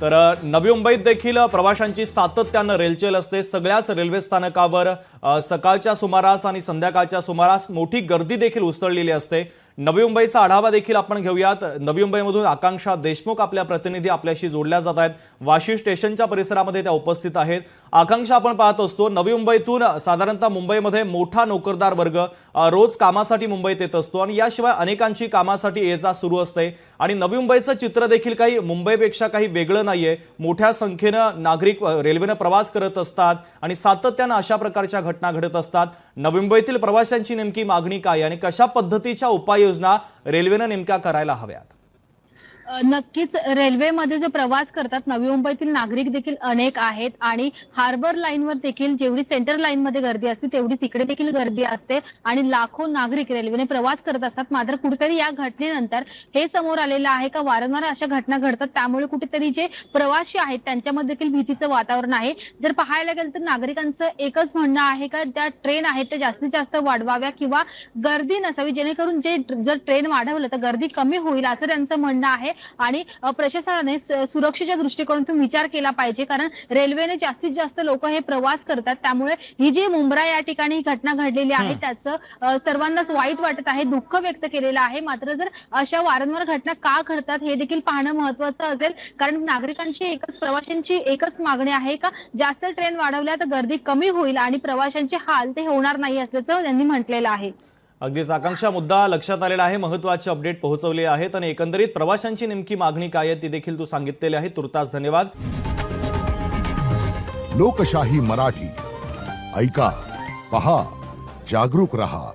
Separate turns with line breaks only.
तर नवी मुंबईत देखील प्रवाशांची सातत्यानं रेलचेल असते। सगळ्याच रेल्वे स्थानकावर सकाळच्या सुमारास आणि संध्याकाळच्या सुमारास मोठी गर्दी देखील उसळलेली असते। नवी मुंबईचा आढावा देखील आपण घेऊयात। नवी मुंबईमधून आकांक्षा देशमुख आपल्या प्रतिनिधी आपल्याशी जोडल्या जात आहेत। वाशी स्टेशनच्या परिसरामध्ये त्या उपस्थित आहेत। आकांक्षा, आपण पाहत असतो नवी मुंबईतून साधारणतः मुंबईमध्ये मोठा नोकरदार वर्ग रोज कामासाठी मुंबईत येत असतो आणि याशिवाय अनेकांची कामासाठी ये जा सुरू असते आणि नवी मुंबईचं चित्र देखील काही मुंबईपेक्षा काही वेगळं नाहीये। मोठ्या संख्येने नागरिक रेल्वेने प्रवास करत असतात आणि सातत्याने अशा प्रकारच्या घटना घडत असतात। नवी मुंबईतील प्रवाशांची नेमकी मागणी काय आणि कशा पद्धतीच्या उपाययोजना रेल्वेने नेमक्या करायला हव्यात?
नक्कीच रेल्वेमध्ये जो प्रवास करतात नवी मुंबईतील नागरिक देखील अनेक आहेत आणि हार्बर लाईनवर देखील जेवढी सेंटर लाईन मध्ये गर्दी असते तेवढीच इकडे देखील गर्दी असते आणि लाखो नागरिक रेल्वेने प्रवास करत असतात। मात्र कुठेतरी या घटनेनंतर हे समोर आलेलं आहे का वारंवार अशा घटना घडतात, त्यामुळे कुठेतरी जे प्रवासी आहेत त्यांच्यामध्ये देखील भीतीचं वातावरण आहे। जर पाहायला गेलं तर नागरिकांचं एकच म्हणणं आहे का त्या ट्रेन आहेत त्या जास्तीत जास्त वाढवाव्या किंवा गर्दी नसावी, जेणेकरून जे जर ट्रेन वाढवलं तर गर्दी कमी होईल असं त्यांचं म्हणणं आहे। आणि प्रशासनाने सुरक्षेच्या दृष्टिकोनातून विचार केला पाहिजे, कारण रेल्वेने जास्तीत जास्त लोक हे प्रवास करतात। त्यामुळे ही जी मुंब्रा या ठिकाणी घटना घडलेली आहे त्याचं सर्वांनाच वाईट वाटत आहे, दुःख व्यक्त केलेलं आहे। मात्र जर अशा वारंवार घटना का घडतात हे देखील पाहणं महत्त्वाचं असेल, कारण नागरिकांची प्रवाशांची एकच मागणी आहे का जास्त ट्रेन वाढवल्या तर गर्दी कमी होईल आणि प्रवाशांचे हाल ते होणार नाही असल्याचं त्यांनी म्हटलेलं आहे।
अगदीच आकांक्षा, मुद्दा लक्षात आलेला आहे। महत्त्वाचे अपडेट पोहोचवले आहेत आणि एकंदरीत प्रवाशांची नेमकी मागणी काय आहे ती देखील तू सांगितलेली आहे। तुर्तास धन्यवाद।
लोकशाही मराठी ऐका, पहा, जागरूक रहा।